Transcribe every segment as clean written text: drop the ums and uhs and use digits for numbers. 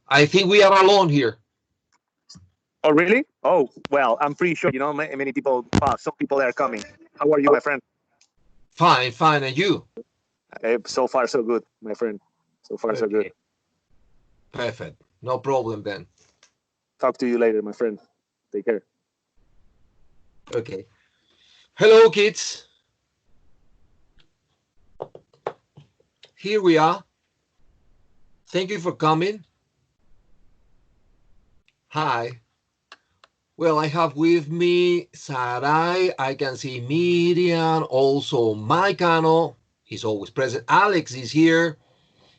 I think we are alone here. Oh, really? Oh, well, I'm pretty sure, many people, some people are coming. How are you, my friend? Fine, fine. And you? So far, so good, my friend. So far, so good. Perfect. No problem then. Talk to you later, my friend. Take care. Okay. Hello, kids. Here we are. Thank you for coming. Hi. Well, I have with me Sarai. I can see Miriam, also Maikano is always present. Alex is here.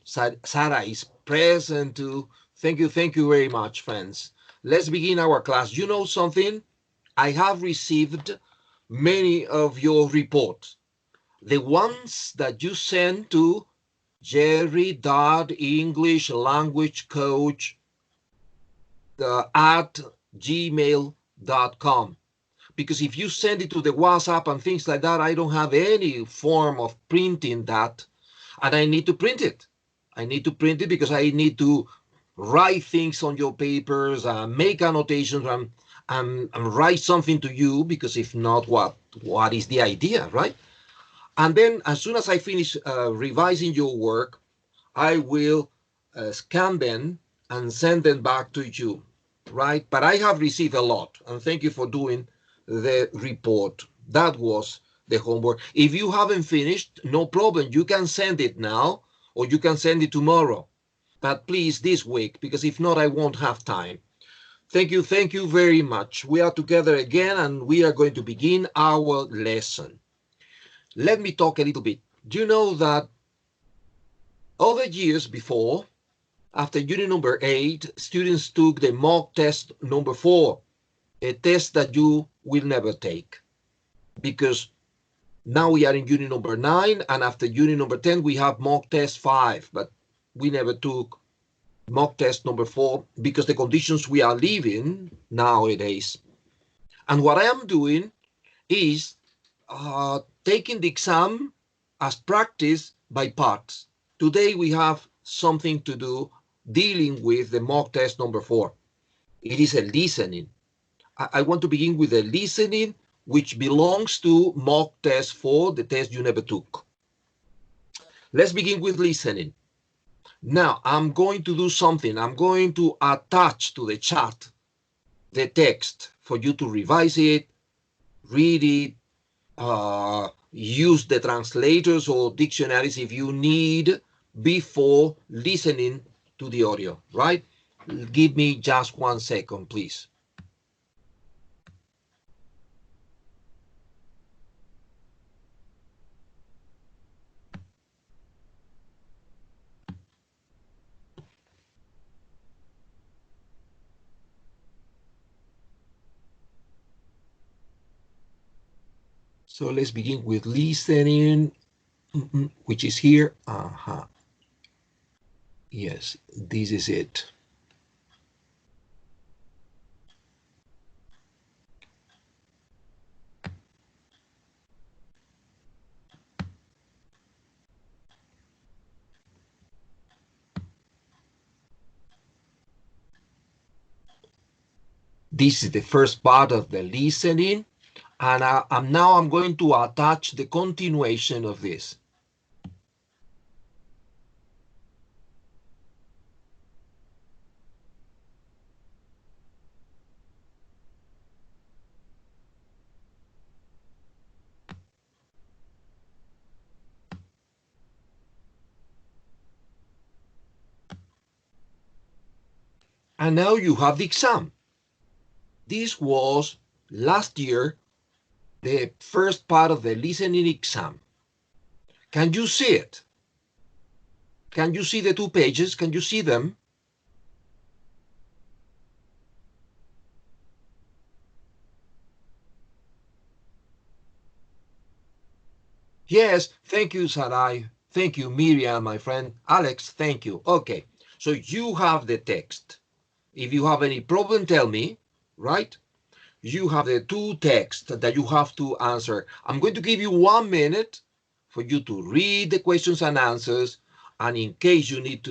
Sarah is present too. Thank you very much, friends. Let's begin our class. You know something? I have received many of your reports. The ones that you sent to jerry.englishlanguagecoach at gmail.com. Because if you send it to the WhatsApp and things like that, I don't have any form of printing that, and I need to print it. I need to print it because I need to write things on your papers, make annotations, and write something to you, because if not, what is the idea, right? And then as soon as I finish revising your work, I will scan them and send them back to you, right? But I have received a lot, and thank you for doing the report. That was the homework. If you haven't finished, no problem. You can send it now, or you can send it tomorrow. But please, this week, because if not, I won't have time. Thank you very much. We are together again, and we are going to begin our lesson. Let me talk a little bit. Do you know that other years before, after unit number 8, students took the mock test number 4, a test that you will never take, because now we are in unit number 9, and after unit number 10, we have mock test 5, but we never took mock test number 4 because the conditions we are living nowadays. And what I am doing is taking the exam as practice by parts. Today we have something to do dealing with the mock test number 4. It is a listening. I want to begin with a listening, which belongs to mock test 4, the test you never took. Let's begin with listening. Now, I'm going to do something. I'm going to attach to the chat the text for you to revise it, read it, use the translators or dictionaries if you need before listening to the audio, right? Give me just 1 second, please. So let's begin with listening, which is here. Yes, this is it. This is the first part of the listening, and now I'm going to attach the continuation of this. And now you have the exam. This was last year, the first part of the listening exam. Can you see it? Can you see the 2 pages? Can you see them? Yes, thank you, Sarai. Thank you, Miriam, my friend. Alex, thank you. Okay, so you have the text. If you have any problem, tell me, right? You have the 2 texts that you have to answer. I'm going to give you 1 minute for you to read the questions and answers And in case you need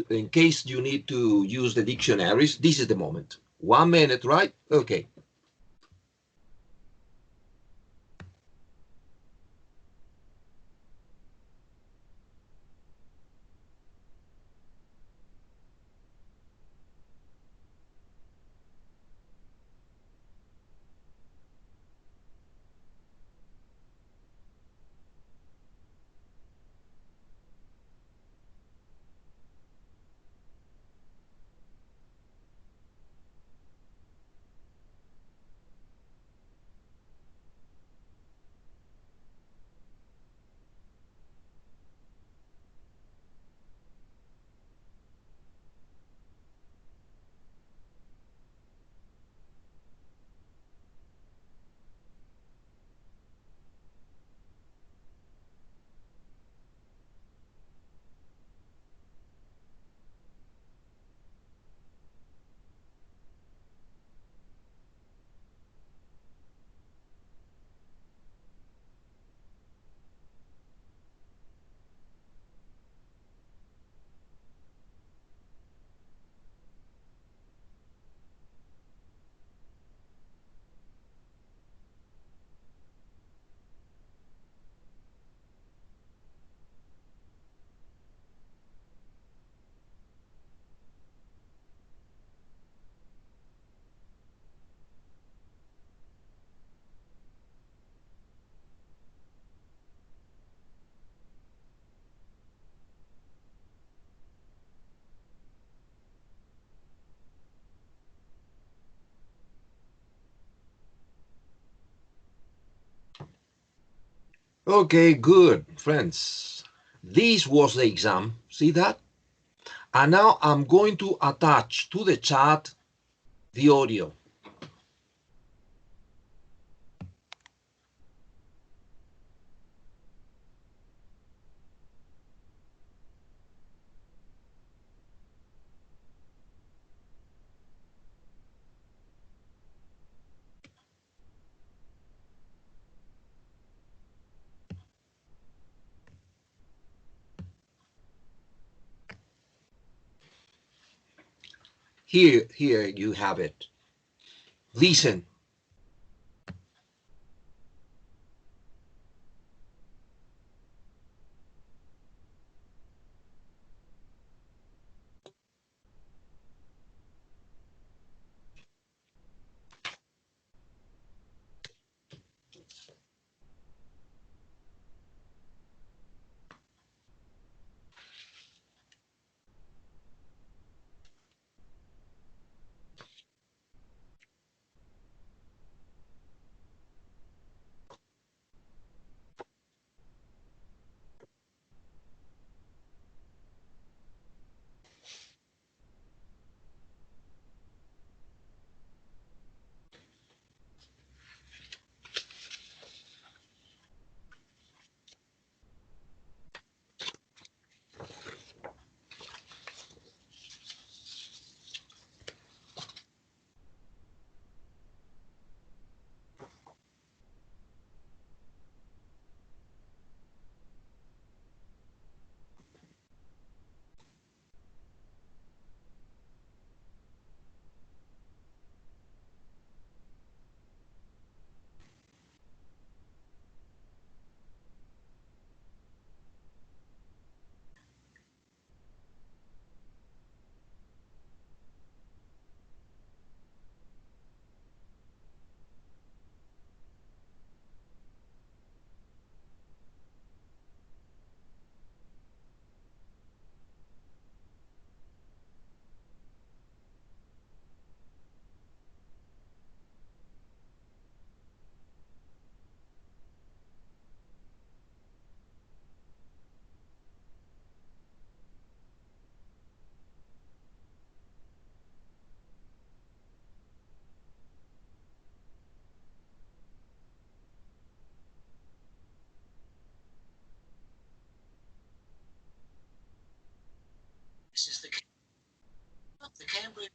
to use the dictionaries, this is the moment. 1 minute, right? Okay. Okay, good, friends. This was the exam. See that? And now I'm going to attach to the chat the audio. Here you have it. Listen. This is the Cambridge.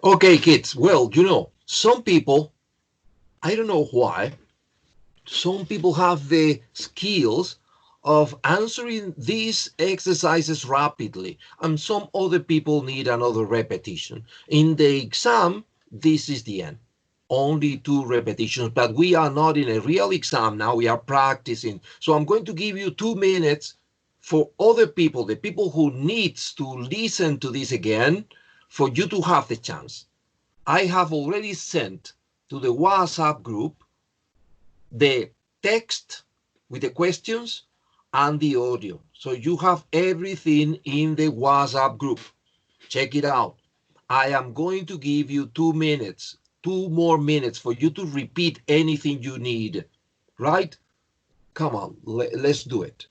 Okay, kids. Well, some people, I don't know why, some people have the skills of answering these exercises rapidly, and some other people need another repetition. In the exam, this is the end. Only 2 repetitions, but we are not in a real exam now, we are practicing. So I'm going to give you 2 minutes for other people, the people who needs to listen to this again, for you to have the chance. I have already sent to the WhatsApp group the text with the questions and the audio. So you have everything in the WhatsApp group. Check it out. I am going to give you 2 minutes, 2 more minutes for you to repeat anything you need, right? Come on, let's do it.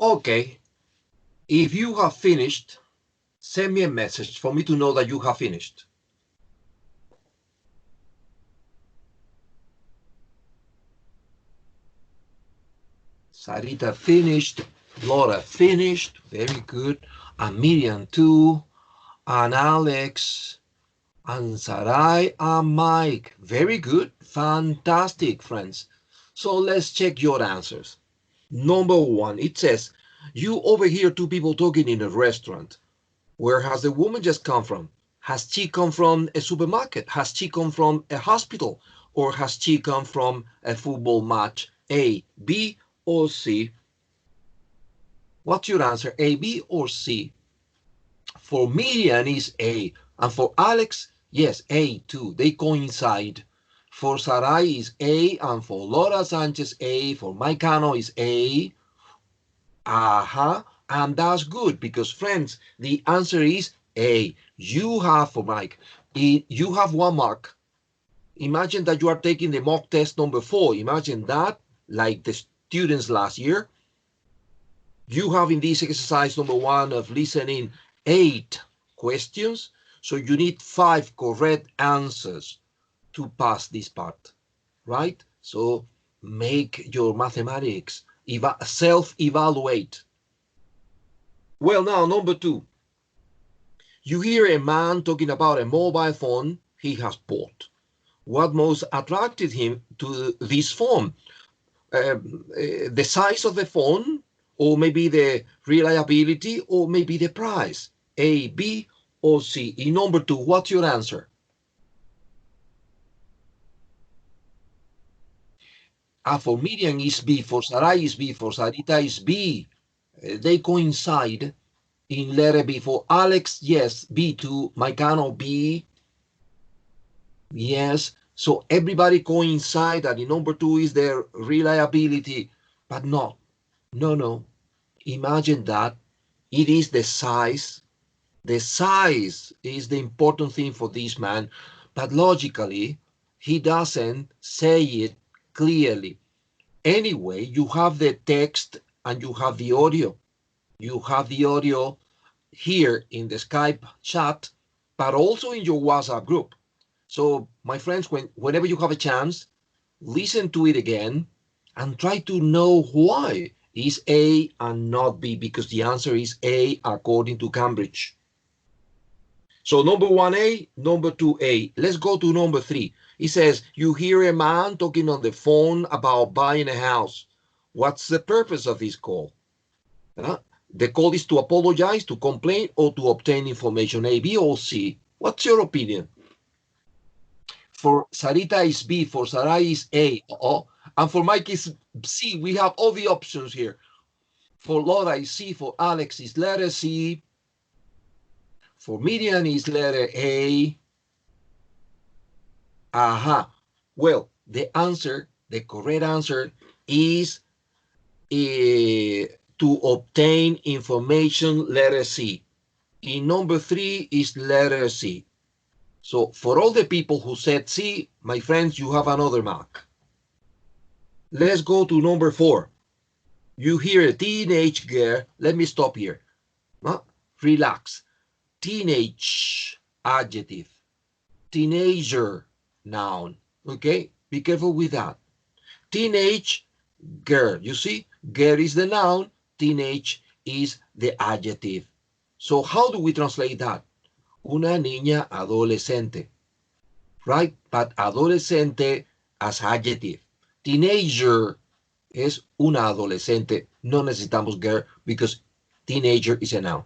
Okay, if you have finished, send me a message for me to know that you have finished. Sarita finished, Laura finished, very good, and Miriam too, and Alex, and Sarai, and Mike, very good, fantastic, friends. So let's check your answers. Number one, it says, you overhear two people talking in a restaurant. Where has the woman just come from? Has she come from a supermarket? Has she come from a hospital? Or has she come from a football match? A, B, or C? What's your answer? A, B, or C? For Miriam is A. And for Alex, yes, A too. They coincide. For Sarai is A. And for Laura Sanchez, A. For Maicano is A. Aha. And that's good because, friends, the answer is A. You have, for Mike, you have 1 mark. Imagine that you are taking the mock test number 4. Imagine that, like the students last year. You have in this exercise number 1 of listening 8 questions. So you need 5 correct answers to pass this part, right? So make your mathematics, self-evaluate. Well, now, number 2. You hear a man talking about a mobile phone he has bought. What most attracted him to this phone? The size of the phone, or maybe the reliability, or maybe the price? A, B, or C? In number 2, what's your answer? For Miriam is B, for Sarai is B, for Sarita is B. They coincide in letter B. For Alex, yes, B2. Maicano, B. Yes. So everybody coincide that in number 2 is their reliability. But no. Imagine that it is the size. The size is the important thing for this man. But logically, he doesn't say it clearly. Anyway, you have the text and you have the audio. You have the audio here in the Skype chat, but also in your WhatsApp group. So, my friends, whenever you have a chance, listen to it again and try to know why is A and not B, because the answer is A according to Cambridge. So number 1A, number 2A. Let's go to number 3. It says, you hear a man talking on the phone about buying a house. What's the purpose of this call? The call is to apologize, to complain, or to obtain information. A, B, or C? What's your opinion? For Sarita is B, for Sarai is A. And for Mike is C. We have all the options here. For Laura is C, for Alex is letter C. For Miriam is letter A. Aha. Well, the correct answer is to obtain information, letter C. In number 3 is letter C. So for all the people who said C, my friends, you have another mark. Let's go to number 4. You hear a teenage girl. Let me stop here. Relax. Teenage, adjective. Teenager, noun. Okay? Be careful with that. Teenage girl. You see? Girl is the noun. Teenage is the adjective. So how do we translate that? Una niña adolescente. Right? But adolescente as adjective. Teenager es una adolescente. No necesitamos girl because teenager is a noun.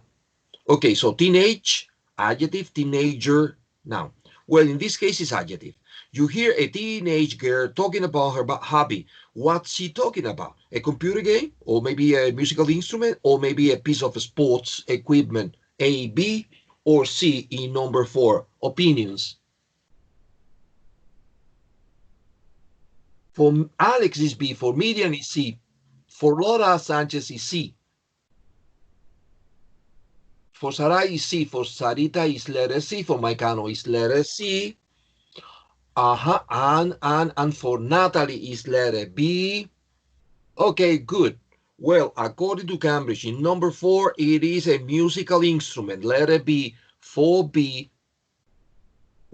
Okay, so teenage, adjective, teenager, noun. Well, in this case, it's adjective. You hear a teenage girl talking about her hobby. What's she talking about? A computer game? Or maybe a musical instrument? Or maybe a piece of sports equipment? A, B, or C in number 4? Opinions. For Alex is B. For Miriam is C. For Laura Sanchez is C. For Sarai is C. For Sarita is letter C. For Maicano is letter C. And for Natalie is letter B. Okay, good. Well, according to Cambridge, in number 4, it is a musical instrument. Letter B, 4B,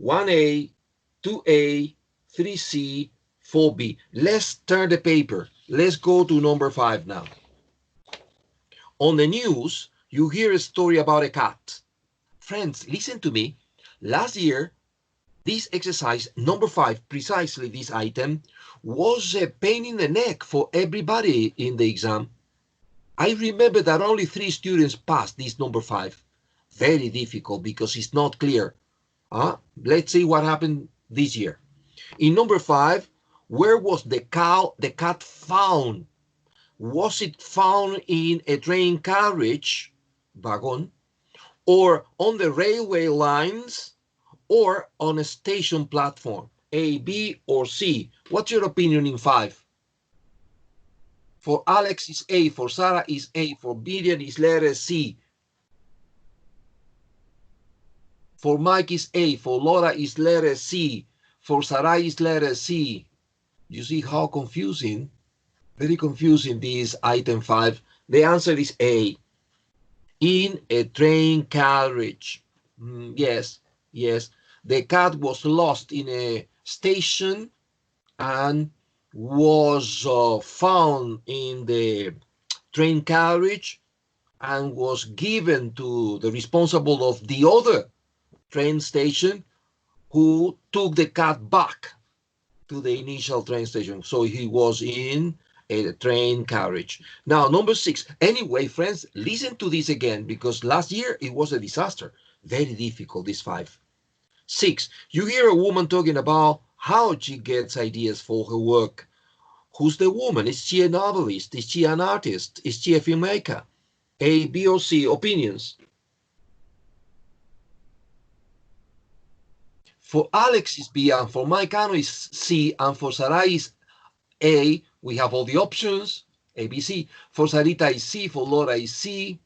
1A, 2A, 3C, 4B. Let's turn the paper. Let's go to number 5 now. On the news, you hear a story about a cat. Friends, listen to me. Last year, this exercise, number 5, precisely this item, was a pain in the neck for everybody in the exam. I remember that only 3 students passed this number 5. Very difficult because it's not clear. Let's see what happened this year. In number 5, where was the cat found? Was it found in a train carriage, wagon, or on the railway lines, or on a station platform? A, B, or C? What's your opinion in 5? For Alex is A, for Sarah is A, for Miriam is letter C. For Mike is A, for Laura is letter C, for Sarah is letter C. You see how confusing, very confusing this item 5. The answer is A. In a train carriage. Yes. The cat was lost in a station and was found in the train carriage and was given to the responsible of the other train station, who took the cat back to the initial train station. So he was in a train carriage. Now, number 6. Anyway, friends, listen to this again, because last year it was a disaster. Very difficult, this 5. 6. You hear a woman talking about how she gets ideas for her work. Who's the woman? Is she a novelist? Is she an artist? Is she a filmmaker? A, B, or C? Opinions. For Alex is B, and for Maicano is C, and for Sarai is A. We have all the options, A, B, C. For Sarita is C, for Laura is C,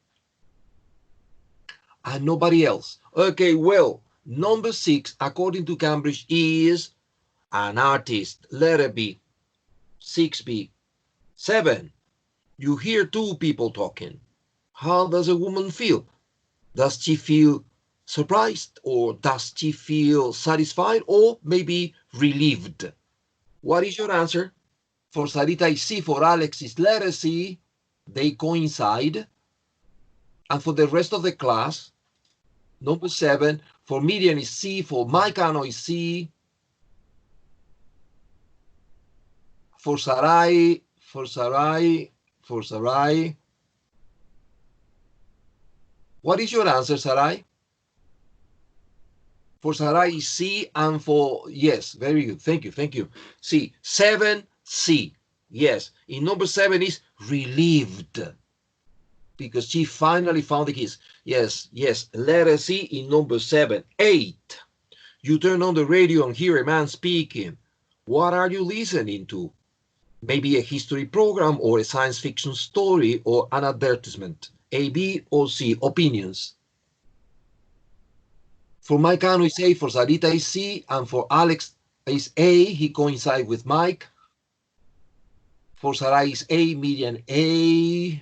and nobody else. Okay, well, number 6, according to Cambridge, is an artist. Letter B, 6B. 7, you hear 2 people talking. How does a woman feel? Does she feel surprised, or does she feel satisfied, or maybe relieved? What is your answer? For Sarita is C, for Alex is letter C. They coincide. And for the rest of the class, number 7, for Miriam is C, for Maicano is C. For Sarai. What is your answer, Sarai? For Sarai is C, and for, yes, very good. Thank you. C, 7C. Yes, in number 7 is relieved, because she finally found the keys. Yes, letter C in number 7. 8, you turn on the radio and hear a man speaking. What are you listening to? Maybe a history program, or a science fiction story, or an advertisement. A, B, or C? Opinions. For Maicano is A, for Sarita is C, and for Alex is A. He coincides with Mike. For Sarai is A, Miriam A.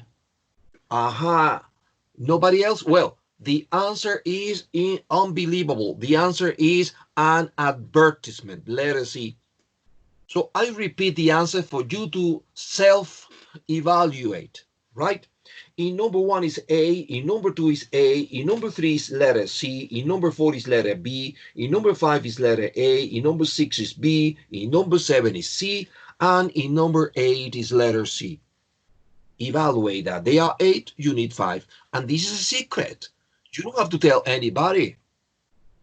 Nobody else? Well, the answer is unbelievable. The answer is an advertisement. Letter C. So I repeat the answer for you to self-evaluate, right? In number 1 is A, in number 2 is A, in number 3 is letter C, in number 4 is letter B, in number 5 is letter A, in number 6 is B, in number 7 is C, and in number 8 is letter C. Evaluate that. They are 8, you need 5. And this is a secret. You don't have to tell anybody.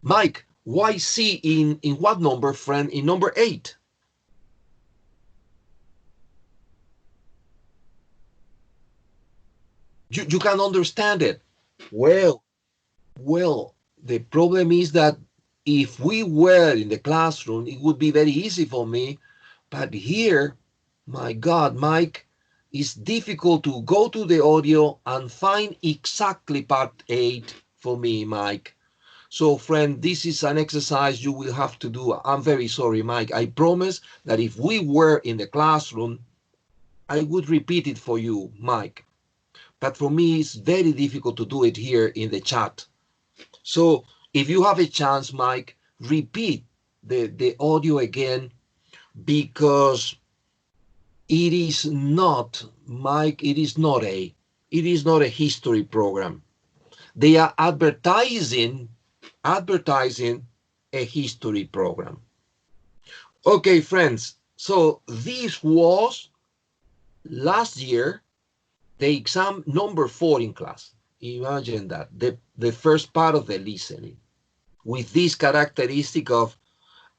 Mike, why C in what number, friend? In number 8. You can understand it. Well, the problem is that if we were in the classroom, it would be very easy for me. But here, my God, Mike, it's difficult to go to the audio and find exactly part 8 for me, Mike. So, friend, this is an exercise you will have to do. I'm very sorry, Mike. I promise that if we were in the classroom, I would repeat it for you, Mike. But for me, it's very difficult to do it here in the chat. So if you have a chance, Mike, repeat the audio again, because it is not, Mike, it is not a history program. They are advertising a history program. Okay, friends. So this was last year, the exam number 4 in class. Imagine that, the first part of the listening, with this characteristic of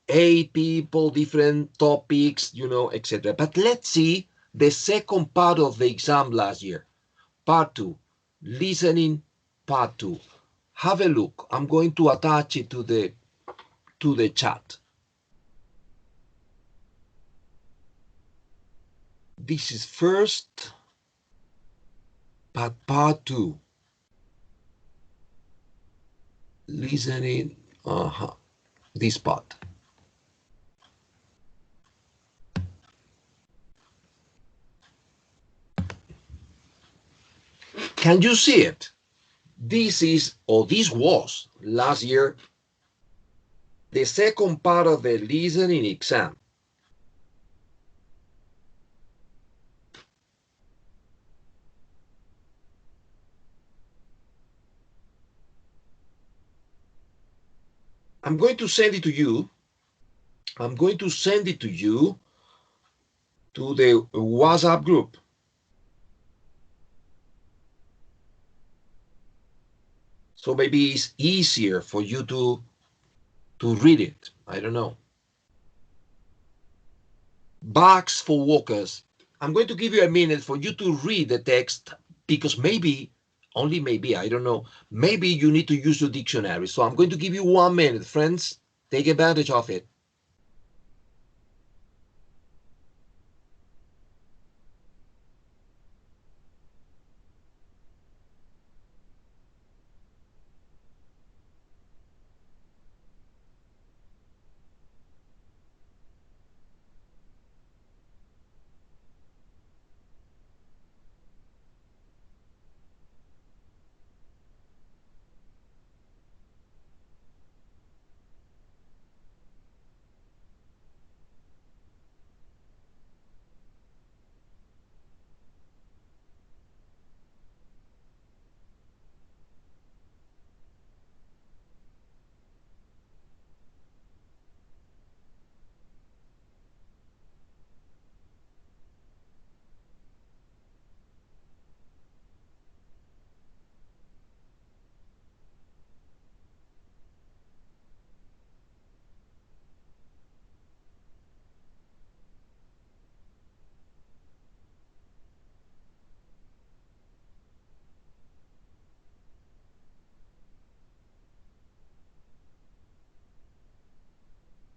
8 people, different topics, etc. But let's see the second part of the exam last year, part 2, listening, part 2. Have a look. I'm going to attach it to the chat. This is first, but part 2, listening, this part. Can you see it? This was last year, the second part of the listening exam. I'm going to send it to you. I'm going to send it to you to the WhatsApp group. So maybe it's easier for you to read it. I don't know. Bags for walkers. I'm going to give you a minute for you to read the text, because maybe, only maybe, I don't know, maybe you need to use your dictionary. So I'm going to give you 1 minute, friends. Take advantage of it.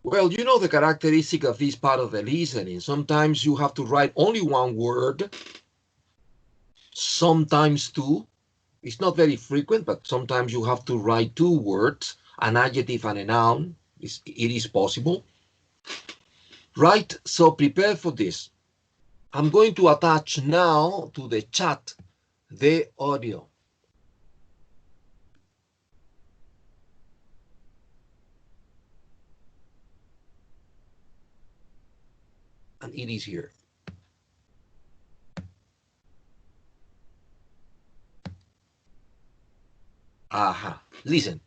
Well, you know the characteristic of this part of the listening. Sometimes you have to write only 1 word, sometimes 2. It's not very frequent, but sometimes you have to write 2 words, an adjective and a noun. It is possible. Right? So prepare for this. I'm going to attach now to the chat the audio. And it is here. Aha. Listen.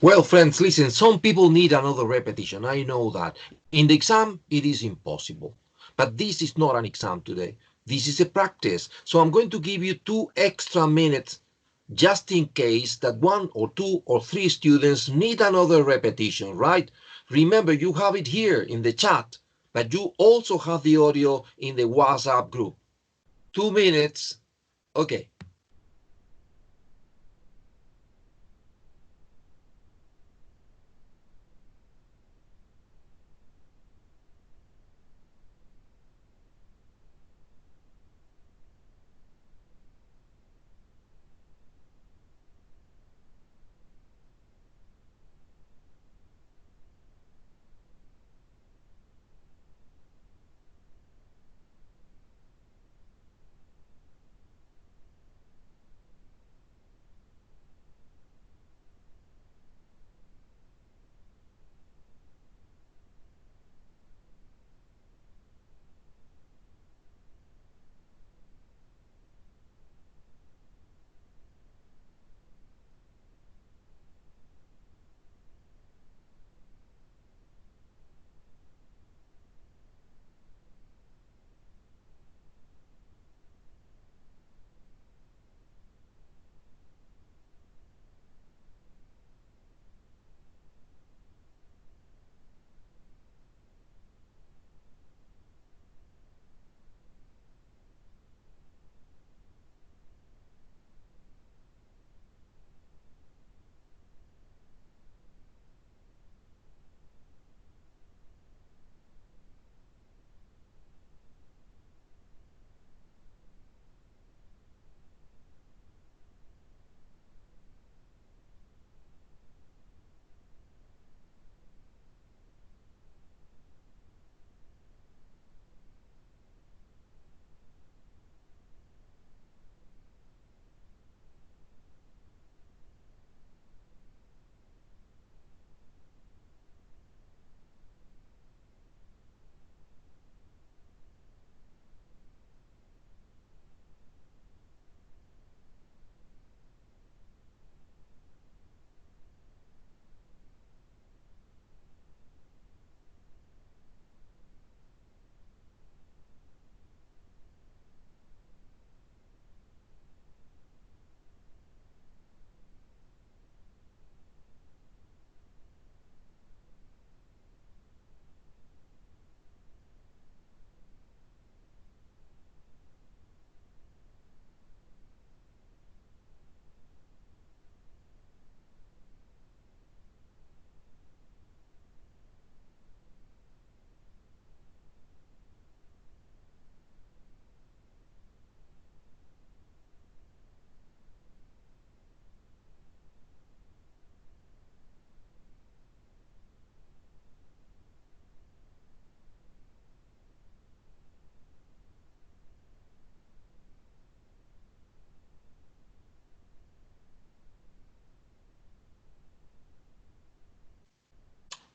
Well, friends, listen, some people need another repetition. I know that. In the exam, it is impossible. But this is not an exam today. This is a practice. So I'm going to give you 2 extra minutes just in case that 1 or 2 or 3 students need another repetition, right? Remember, you have it here in the chat, but you also have the audio in the WhatsApp group. 2 minutes. Okay.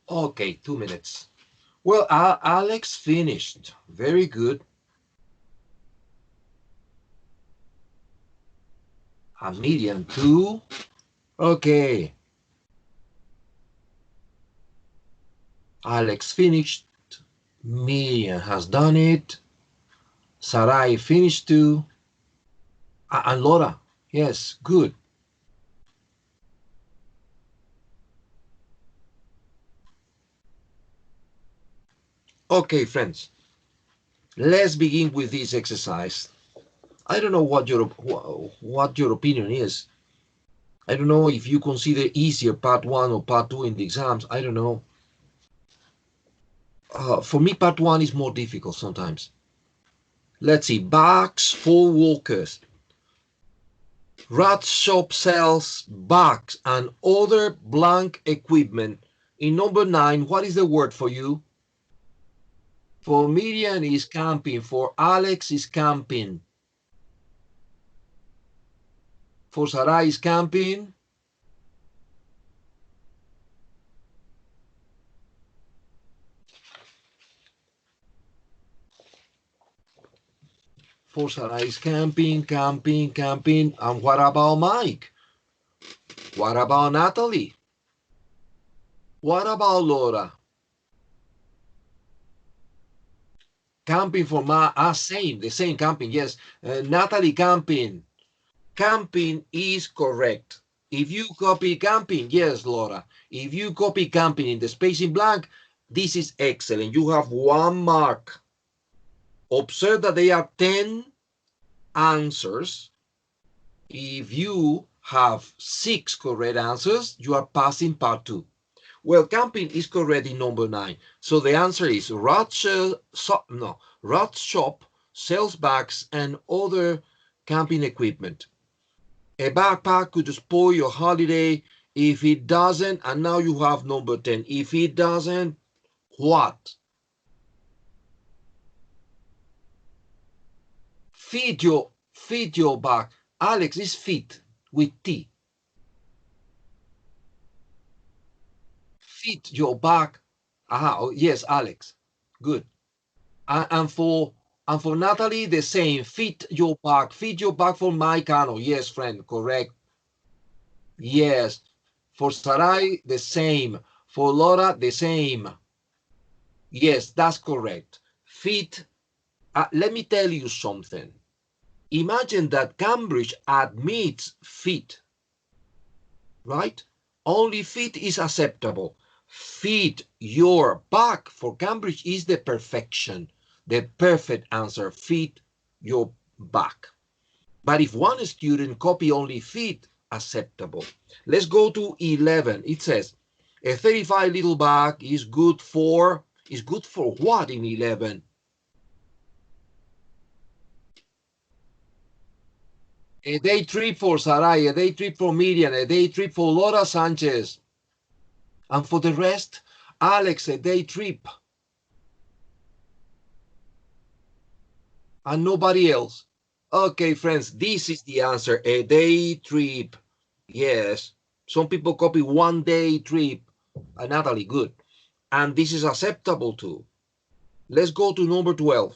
Okay, 2 minutes. Well, Alex finished. Very good. A medium too. Okay. Alex finished. Miriam has done it. Sarai finished too. And Laura. Yes, good. Okay, friends. Let's begin with this exercise. I don't know what your opinion is. I don't know if you consider easier part 1 or part 2 in the exams. I don't know. For me, part 1 is more difficult sometimes. Let's see. Bags for walkers. Rat shop sells bags and other blank equipment. In number 9, what is the word for you? For Miriam is camping. For Alex is camping. For Sarai is camping. For Sarai is camping, camping. And what about Mike? What about Natalie? What about Laura? Camping for the same camping, yes. Natalie, camping. Camping is correct. If you copy camping, yes, Laura. If you copy camping in the space in blank, this is excellent. You have 1 mark. Observe that they are 10 answers. If you have 6 correct answers, you are passing part 2. Well, camping is correct in number 9. So the answer is Rod's shop sells bags and other camping equipment. A backpack could spoil your holiday if it doesn't, and now you have number 10. If it doesn't, what? Feed your bag. Alex is fit with T. Feed your bag. Aha, yes, Alex. Good. And for Natalie, the same. Feed your bag. Feed your bag for my cano. Yes, friend, correct. Yes. For Sarai, the same. For Laura, the same. Yes, that's correct. Feed. Let me tell you something. Imagine that Cambridge admits feed, right? Only feed is acceptable. Feed your bag for Cambridge is the perfection, the perfect answer. Feed your bag. But if one student copy only feed, acceptable. Let's go to 11. It says a 35 little bag is good for what in 11? A day trip for Sarai, a day trip for Miriam, a day trip for Laura Sanchez. And for the rest, Alex, a day trip. And nobody else. Okay, friends, this is the answer, a day trip. Yes, some people copy 1 day trip. Natalie, good. And this is acceptable too. Let's go to number 12.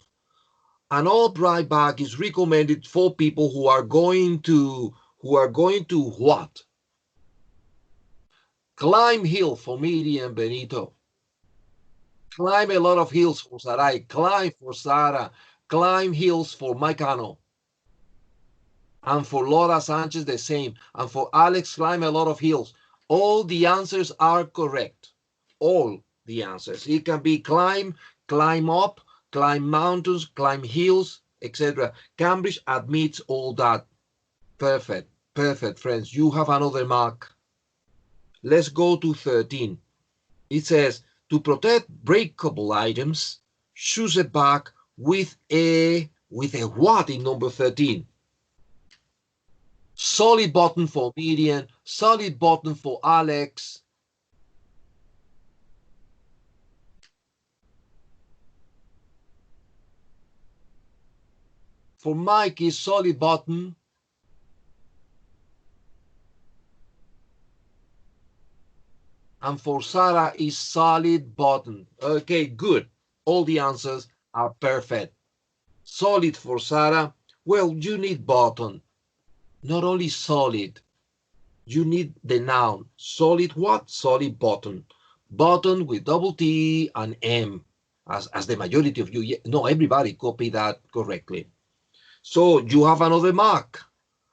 An Albright bag is recommended for people who are going to what? Climb hill for Miriam Benito. Climb a lot of hills for Sarai. Climb for Sarah. Climb hills for Maicano. And for Laura Sanchez, the same. And for Alex, climb a lot of hills. All the answers are correct. All the answers. It can be climb, climb up, climb mountains, climb hills, etc. Cambridge admits all that. Perfect, perfect, friends. You have another mark. Let's go to 13. It says, to protect breakable items, choose a bag with a what in number 13? Solid button for Miriam, solid button for Alex. For Mike is solid button. And for Sarah is solid button. Okay, good. All the answers are perfect. Solid for Sarah. Well, you need button. Not only solid, you need the noun. Solid what? Solid button. Button with double T and M, as the majority of you, no, everybody copy that correctly. So you have another mark.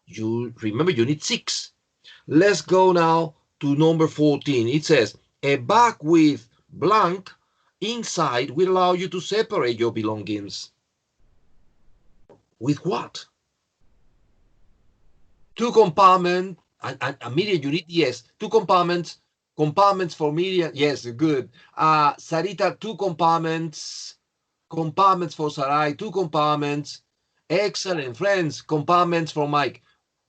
You remember you need 6. Let's go now to number 14. It says, a bag with blank inside will allow you to separate your belongings. With what? 2 compartments, and Miriam, you need, yes, 2 compartments for Miriam, yes, good. Sarita, 2 compartments for Sarai, 2 compartments. Excellent, friends, compartments for Mike.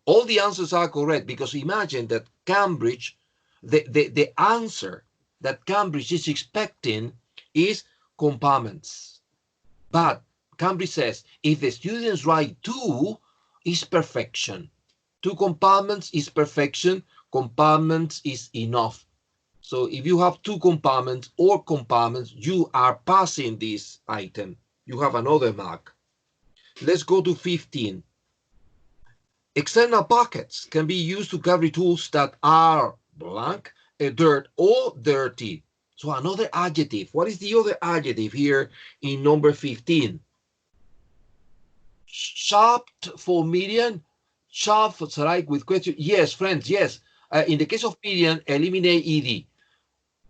All the answers are correct, because imagine that Cambridge, the answer that Cambridge is expecting is compartments. But Cambridge says, if the students write 2, is perfection. 2 compartments is perfection. Compartments is enough. So if you have 2 compartments or compartments, you are passing this item. You have another mark. Let's go to 15. External pockets can be used to carry tools that are blank dirt or dirty. So another adjective. What is the other adjective here in number 15? Sharp for median. Sharp for like with question. Yes, friends, yes. In the case of median, eliminate ed.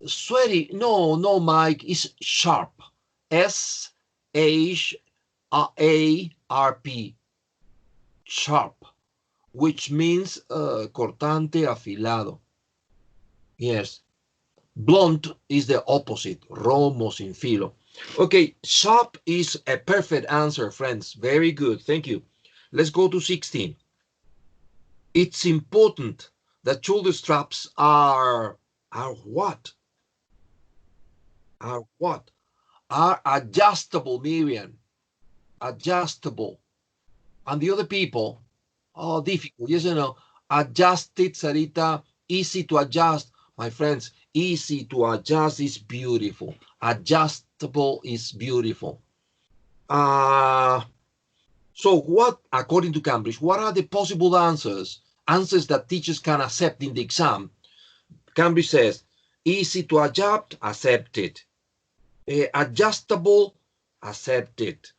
Sweaty, no, Mike, it's sharp. S-H-A-R-P. Sharp, which means cortante, afilado. Yes. Blunt is the opposite, romo, sin filo. Okay, sharp is a perfect answer, friends. Very good, thank you. Let's go to 16. It's important that shoulder straps are what? Are what? Are adjustable, Miriam. Adjustable. And the other people, oh, difficult, yes or no? Adjusted, Sarita, easy to adjust. My friends, easy to adjust is beautiful. Adjustable is beautiful. So what, according to Cambridge, what are the possible answers? Answers that teachers can accept in the exam. Cambridge says, easy to adjust, accepted. Adjustable, accepted.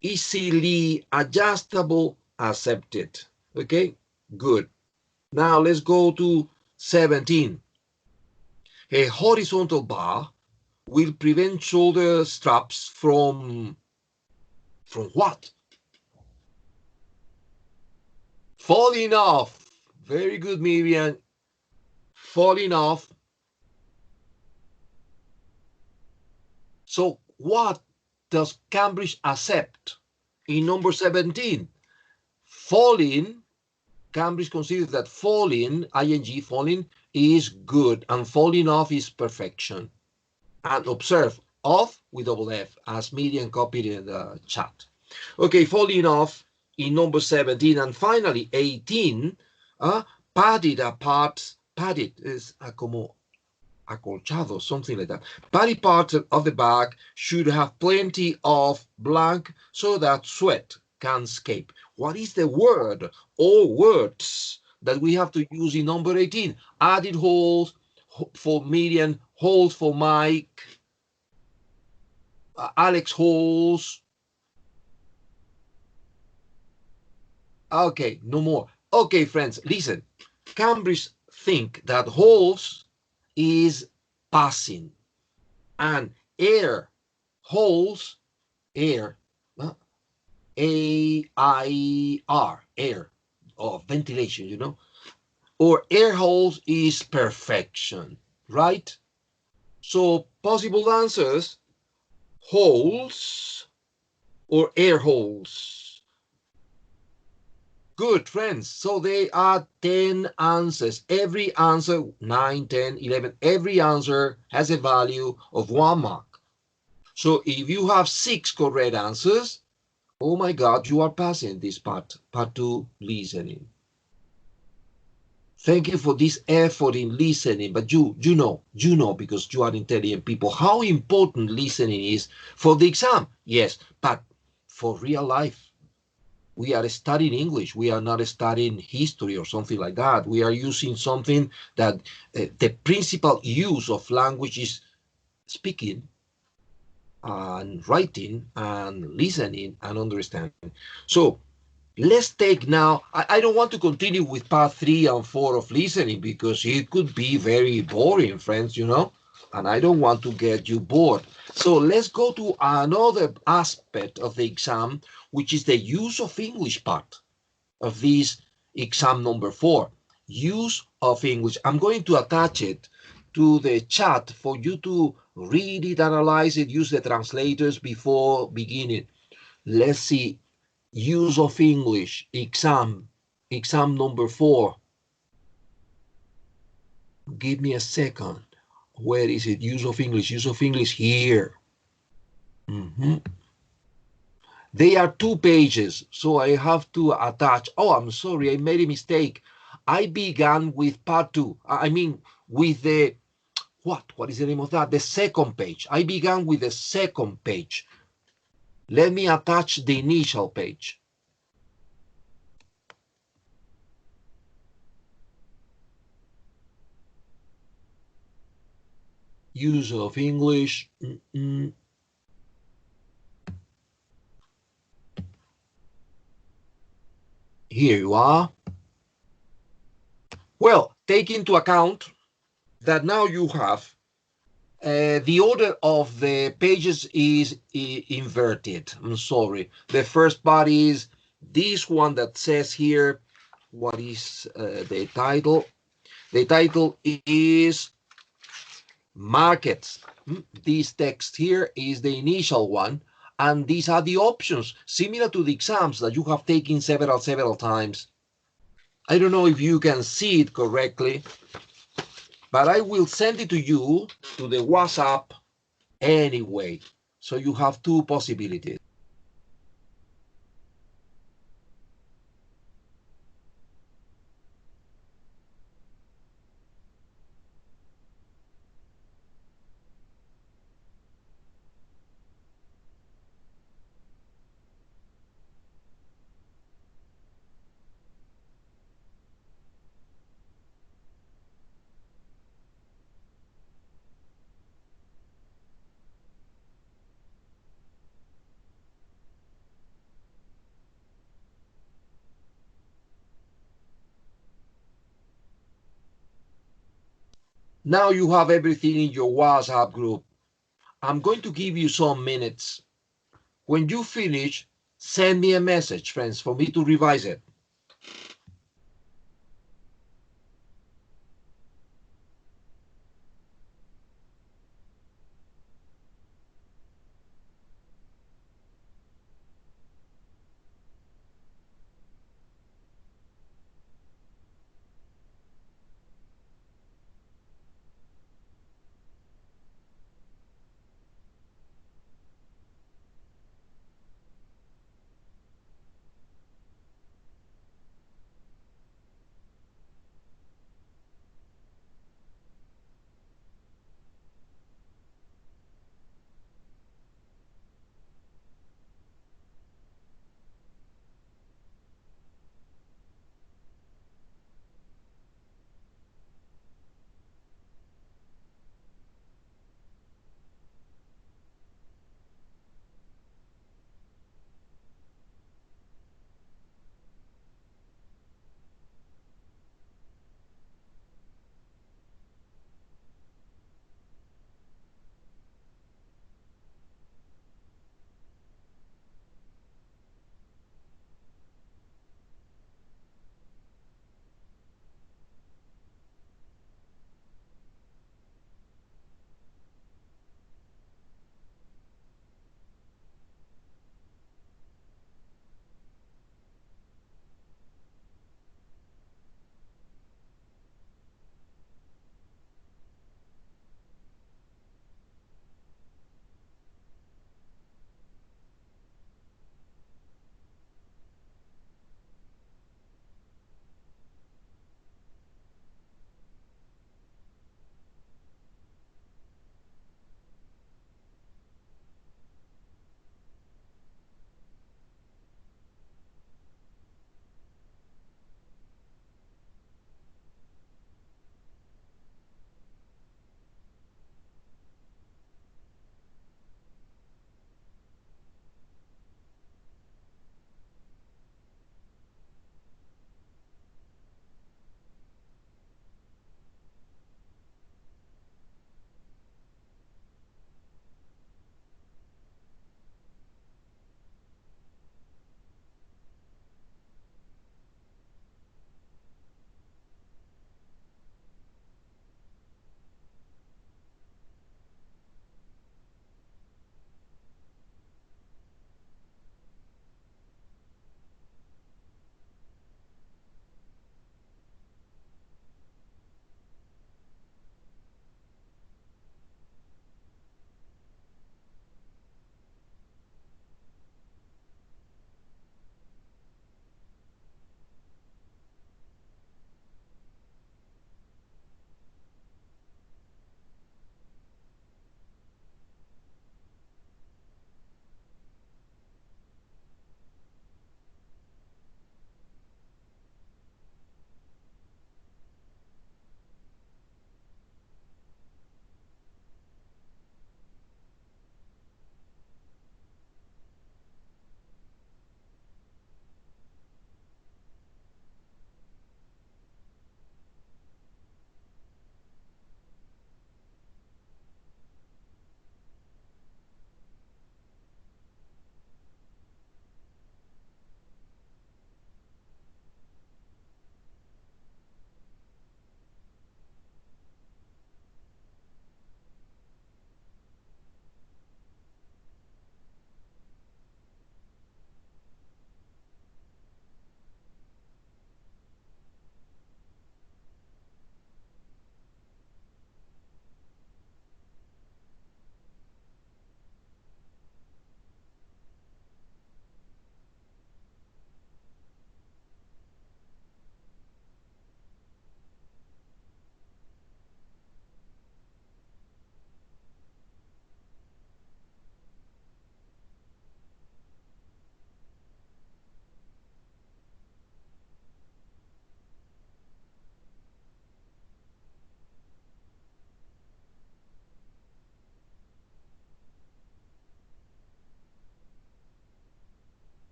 Easily adjustable, accepted. Okay, good. Now let's go to 17. A horizontal bar will prevent shoulder straps from what? Falling off. Very good, Miriam. Falling off. So what does Cambridge accept in number 17? Falling, Cambridge considers that falling, ing, falling, is good, and falling off is perfection. And observe, off with double F, as Miriam copied in the chat. Okay, falling off in number 17. And finally, 18, padded apart, padded is como acolchado, something like that. Padded part of the back should have plenty of blank so that sweat can escape. What is the word or words that we have to use in number 18? Added holes for Miriam, holes for Mike, Alex holes. Okay, no more. Okay, friends, listen. Cambridge think that holes is passing, and air, holes, air, A-I-R, air, or ventilation, you know, or air holes is perfection, right? So possible answers, holes or air holes. Good, friends. So they are 10 answers. Every answer, 9, 10, 11, every answer has a value of 1 mark. So if you have 6 correct answers, oh my God, you are passing this part 2 listening. Thank you for this effort in listening, but you know, because you are intelligent people, how important listening is for the exam. Yes, but for real life. We are studying English. We are not studying history or something like that. We are using something that the principal use of language is speaking and writing and listening and understanding. So let's take now, I don't want to continue with part 3 and 4 of listening because it could be very boring, friends, you know, and I don't want to get you bored. So let's go to another aspect of the exam, which is the use of English part of this exam number 4. Use of English. I'm going to attach it to the chat for you to read it, analyze it, use the translators before beginning. Let's see. Use of English, exam number 4. Give me a second. Where is it? Use of English here. They are 2 pages, so I have to attach. Oh, I'm sorry, I made a mistake. I began with part 2. I mean, with the, what is the name of that? The second page. I began with the second page. Let me attach the initial page. use of English. Here you are. Well, take into account that now you have the order of the pages is inverted. I'm sorry. The first part is this one that says here, what is the title? The title is Markets. This text here is the initial one, and these are the options, similar to the exams that you have taken several times. I don't know if you can see it correctly, but I will send it to you to the WhatsApp anyway. So you have two possibilities. Now you have everything in your WhatsApp group. I'm going to give you some minutes. When you finish, send me a message, friends, for me to revise it.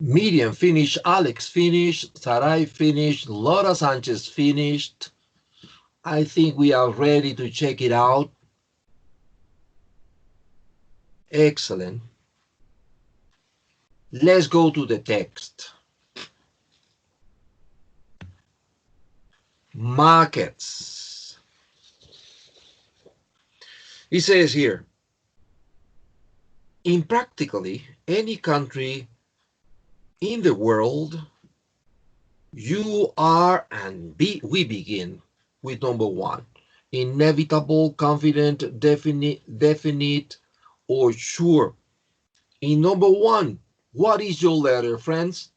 Miriam finished, Alex finished, Sarai finished, Laura Sanchez finished. I think we are ready to check it out. Excellent. Let's go to the text. Markets. It says here, in practically any country in the world, you are, and we begin with number one, inevitable, confident, definite, or sure. In number one, what is your letter, friends?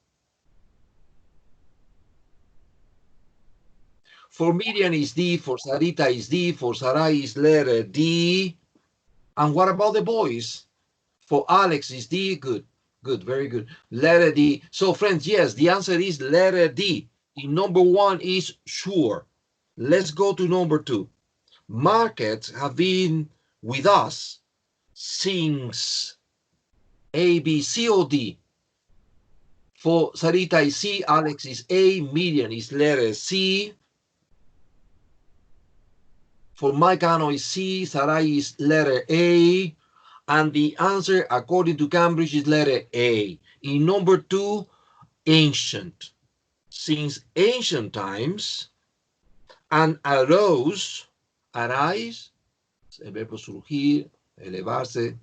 For Miriam is D, for Sarita is D, for Sarai is letter D. And what about the boys? For Alex is D, good, very good. Letter D. So friends, yes, the answer is letter D. In number one is sure. Let's go to number two. Markets have been with us since A, B, C, or D. For Sarita is C, Alex is A, Miriam is letter C. For Maicano is C, Sarai is letter A. And the answer, according to Cambridge, is letter A. In number two, ancient. Since ancient times, and arose, arise, el verbo surgir, elevarse,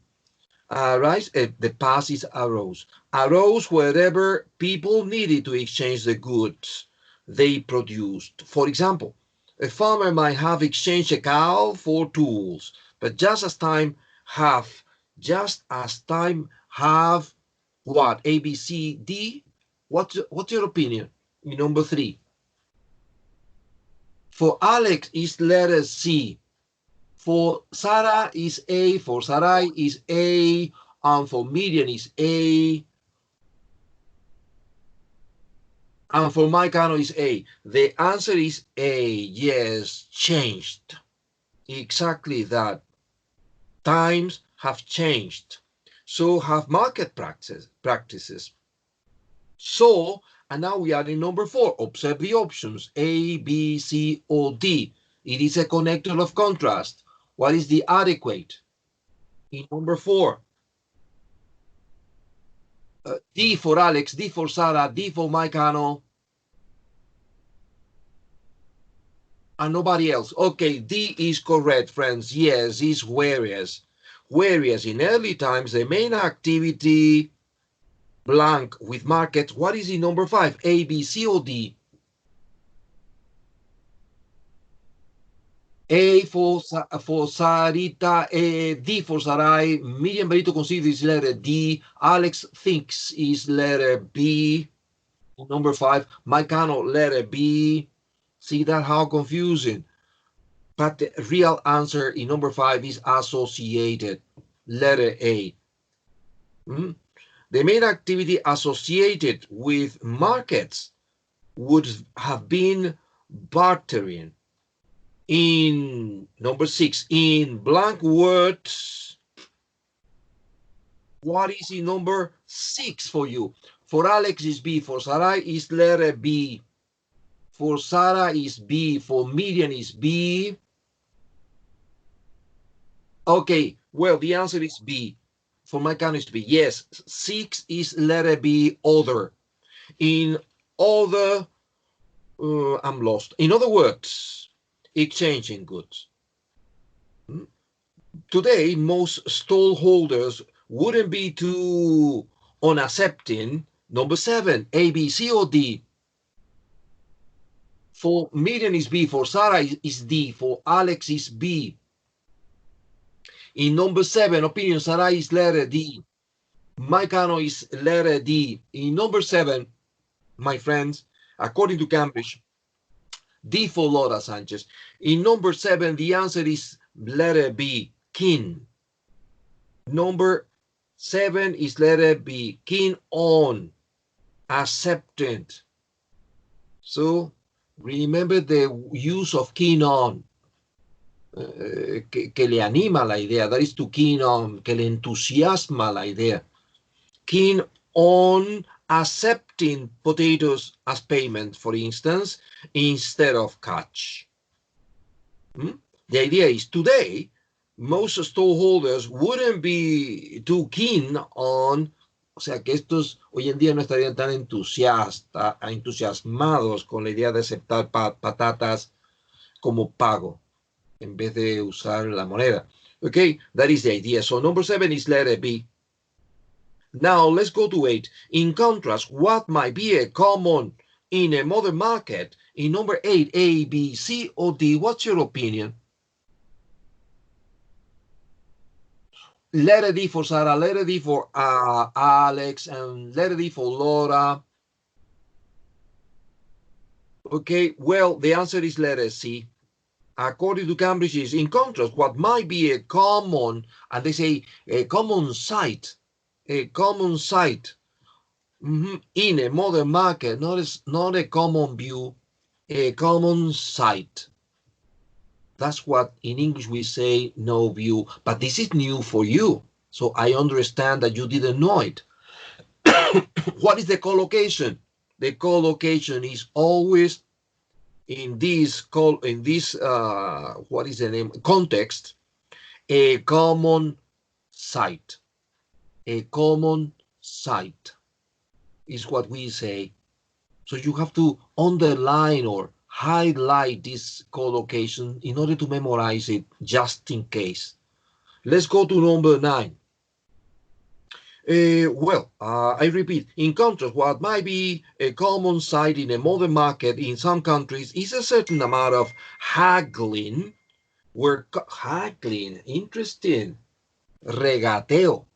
arise, the past is arose. Arose wherever people needed to exchange the goods they produced. For example, a farmer might have exchanged a cow for tools, but just as time have what? A, B, C, D? What's your opinion? In number three. For Alex is letter C. For Sarah is A. For Sarai is A. And for Miriam is A. And for Maicano is A. The answer is A. Yes, changed. Exactly that. Times have changed. So have market practices. So, and now we are in number four. Observe the options A, B, C, or D. It is a connector of contrast. What is the adequate? In number four, D for Alex, D for Sarah, D for Maicano, and nobody else. Okay, D is correct, friends. Yes, it's whereas. Whereas in early times, the main activity blank with markets. What is in number five? A, B, C, or D? A for Sarita, D for Sarai, Miriam Benito considers letter D, Alex thinks is letter B, number five, Maicano letter B. See that how confusing? But the real answer in number five is associated, letter A. The main activity associated with markets would have been bartering. In number six, in blank words, what is in number six for you? For Alex is B, for Sarai is letter B, for Sarah is B, for Miriam is B. Okay, well, the answer is B. For Maicano is B. Yes, six is letter B, other. In other, I'm lost. In other words, exchanging goods. Today, most stallholders wouldn't be too unaccepting. Number seven, A, B, C, or D. For Miriam is B, for Sarah is D, for Alex is B. In number seven, opinion, Sarah is letter D. Maicano is letter D. In number seven, my friends, according to Cambridge, D for Laura Sanchez. In number seven, the answer is letter B, keen. Number seven is letter B, keen on, accepted. So remember the use of keen on, que le anima la idea. That is to keen on, que le entusiasma la idea. Keen on, accepting potatoes as payment, for instance, instead of cash. The idea is today, most storeholders wouldn't be too keen on, o sea, que estos hoy en día no estarían tan entusiasmados con la idea de aceptar patatas como pago en vez de usar la moneda. Okay, that is the idea. So number 7 is letter B. Now let's go to 8. In contrast, what might be a common in a modern market? In number 8, A, B, C, or D? What's your opinion? Letter D for Sarah, letter D for Alex, and letter D for Laura. Okay, well, the answer is letter C. According to Cambridge, is in contrast, what might be a common, and they say a common sight, in a modern market, not a common view, a common sight. That's what in English we say no view, but this is new for you. So I understand that you didn't know it. What is the collocation? The collocation is always in this what is the name? Context, a common sight. A common sight is what we say. So you have to underline or highlight this collocation in order to memorize it just in case. Let's go to number 9. I repeat, in contrast, what might be a common sight in a modern market in some countries is a certain amount of haggling, haggling, interesting, regateo.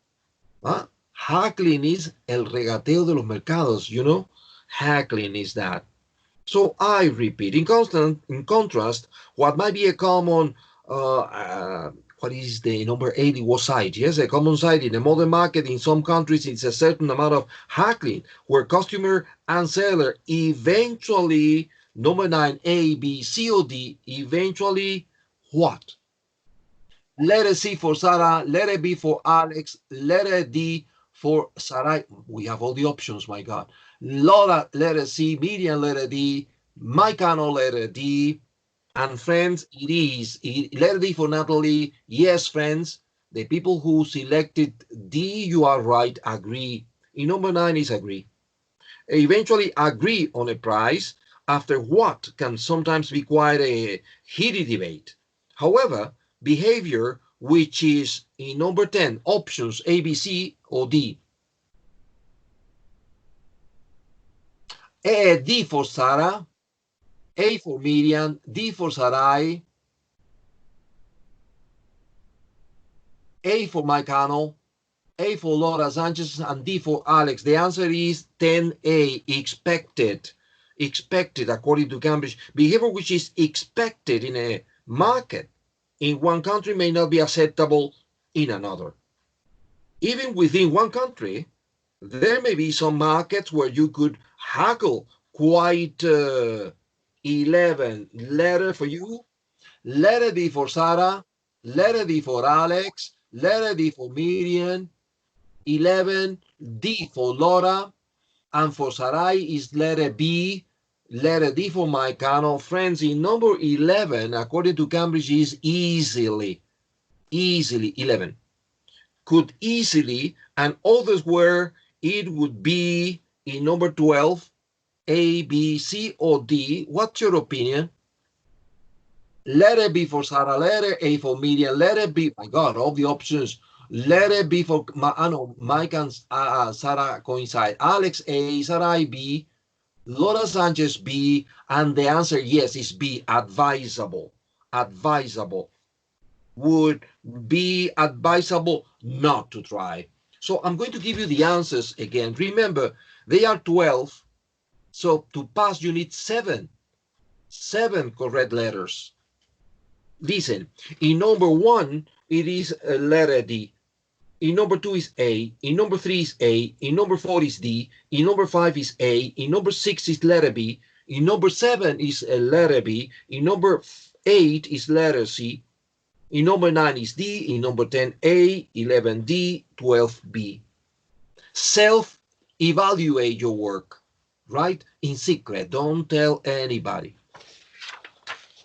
¿Ah? Haggling is el regateo de los mercados, you know? Haggling is that. So I repeat, in contrast, what might be a common, what is the number 8? It was sight. Yes, a common sight in a modern market in some countries is a certain amount of haggling, where customer and seller eventually, number 9, A, B, C, or D, eventually what? Letter C for Sarah, letter B for Alex, letter D for Sarai. We have all the options, my God. Laura, letter C, Miriam, letter D, Maicano, letter D, and friends, it is letter D for Natalie. Yes, friends, the people who selected D, you are right, agree. In number 9 is agree. Eventually agree on a price, after what can sometimes be quite a heated debate. However, behavior, which is in number 10, options A, B, C, or D. D for Sarah, A for Miriam, D for Sarai, A for Maicano, A for Laura Sanchez, and D for Alex. The answer is 10A, expected. Expected, according to Cambridge. Behavior which is expected in a market in one country may not be acceptable in another. Even within one country, there may be some markets where you could haggle quite 11. Letter for you, letter D for Sarah, letter D for Alex, letter D for Miriam, 11, D for Laura, and for Sarai is letter B, letter D for Maicano. Friends, in number 11, according to Cambridge, is easily 11. Could easily, and others where it would be in number 12, A, B, C, or D. What's your opinion? Letter B for Sarah, letter A for Miriam, letter B, my God, all the options. Letter B for Mike and Sarah coincide. Alex A, Sarai B, Laura Sanchez B, and the answer, yes, is B, advisable. Advisable. Would be advisable not to try. So I'm going to give you the answers again. Remember, they are 12. So to pass, you need 7 correct letters. Listen, in number 1, it is a letter D. In number 2 is A. In number 3 is A. In number 4 is D. In number 5 is A. In number 6 is letter B. In number 7 is a letter B. In number 8 is letter C. In number 9 is D. In number 10, A. 11, D. 12, B. Self evaluate your work, right? In secret, don't tell anybody.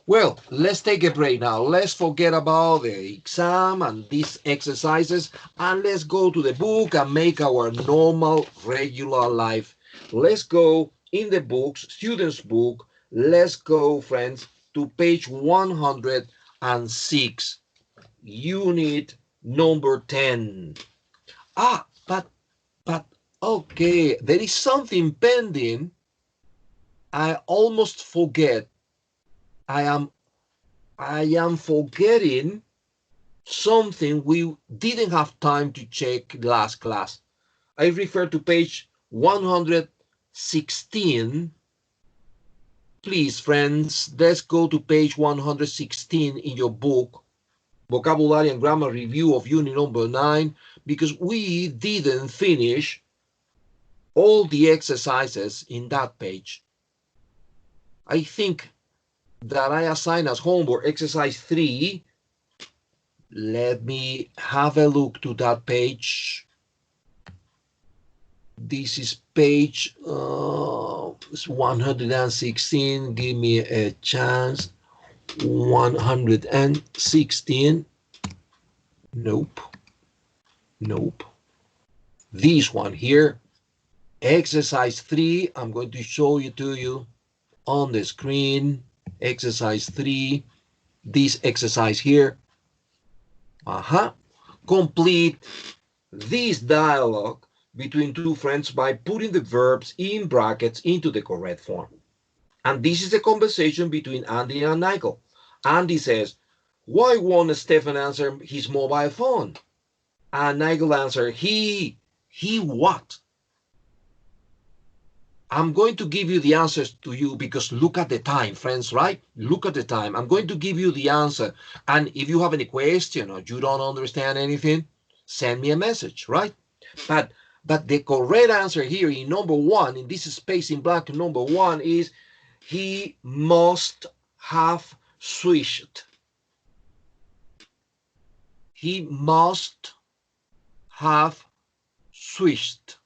Well, let's take a break now. Let's forget about the exam and these exercises, and let's go to the book and make our normal, regular life. Let's go in the books, student's book. Let's go, friends, to page 106, unit number 10. But, okay, there is something pending. I almost forget. I am forgetting something we didn't have time to check last class. I refer to page 116. Please, friends, let's go to page 116 in your book, Vocabulary and Grammar Review of Unit number 9, because we didn't finish all the exercises in that page. I think that I assign as homework exercise 3. Let me have a look to that page. This is page 116. Give me a chance. 116. Nope. This one here, exercise 3. I'm going to show it to you on the screen. Exercise 3, this exercise here. Complete this dialogue between two friends by putting the verbs in brackets into the correct form. And this is a conversation between Andy and Nigel. Andy says, why won't Stefan answer his mobile phone? And Nigel answers, he what? I'm going to give you the answers to you because look at the time, friends, right? Look at the time. I'm going to give you the answer. And if you have any question or you don't understand anything, send me a message, right? But the correct answer here in number 1, in this space in blank, number 1 is he must have switched. He must have switched.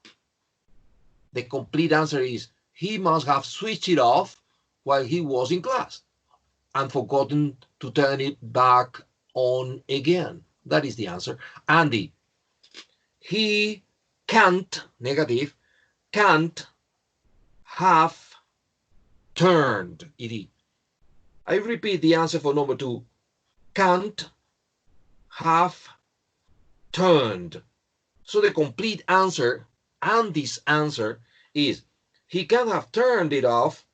The complete answer is he must have switched it off while he was in class and forgotten to turn it back on again. That is the answer. Andy, he can't, negative, can't have turned it. I repeat the answer for number 2. Can't have turned. So the complete answer, Andy's answer, is he can't have turned it off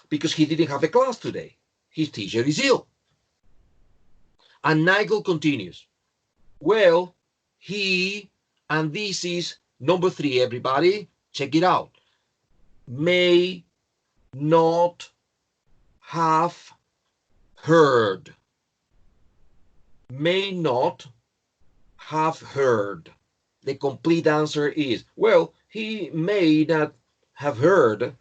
because he didn't have a class today. His teacher is ill. And Nigel continues. Well, he, and this is number 3, everybody, check it out, may not have heard. May not have heard. The complete answer is, well, he may not have heard.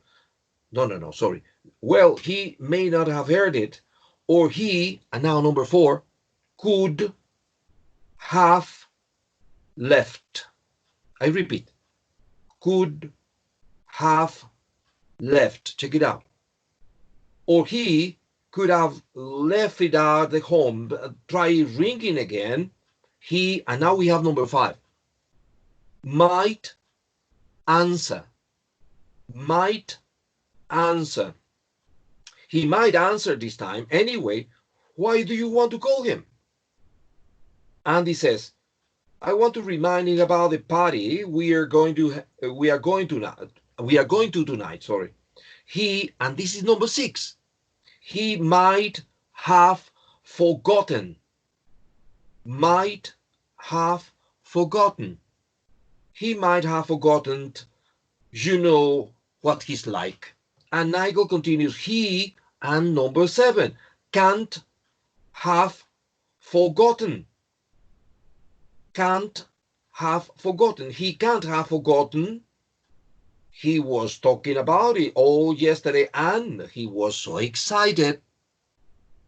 No, sorry. Well, he may not have heard it, or he, and now number 4, could have left. I repeat, could have left. Check it out. Or he could have left it at the home. Try ringing again. He, and now we have number 5. Might answer. Might answer. He might answer this time. Anyway, why do you want to call him? Andy says, I want to remind him about the party we are going to tonight. Sorry. He, and this is number 6. He might have forgotten. Might have forgotten. He might have forgotten, you know what he's like. And Nigel continues, he, and number 7, can't have forgotten. Can't have forgotten. He can't have forgotten. He was talking about it all yesterday and he was so excited.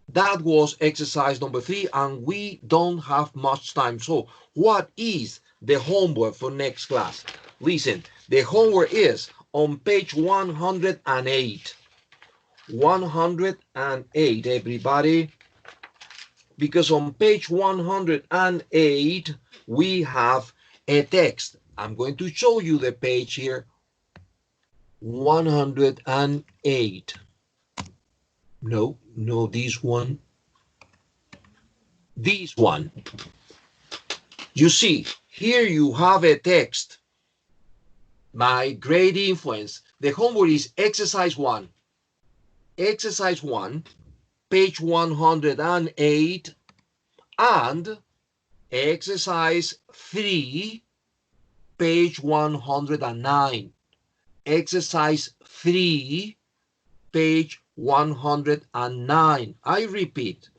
That was exercise number 3 and we don't have much time. So what is the homework for next class? Listen, the homework is on page 108. 108, everybody. Because on page 108, we have a text. I'm going to show you the page here. 108. No, this one. This one. You see, here you have a text. My great influence. The homework is exercise 1. Exercise 1, page 108, and exercise 3, page 109. Exercise 3, page 109. I repeat.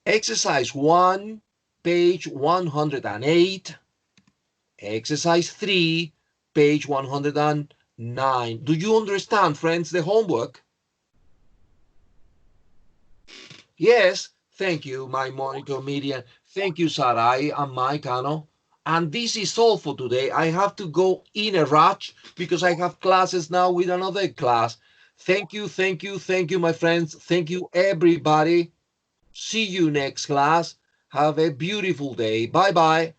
Exercise 1, page 108. Exercise 3, page 109. Do you understand, friends, the homework? Yes, thank you, my monitor media. Thank you, Sarai and Mike Ano. And this is all for today. I have to go in a rush because I have classes now with another class. Thank you, my friends. Thank you, everybody. See you next class. Have a beautiful day. Bye-bye.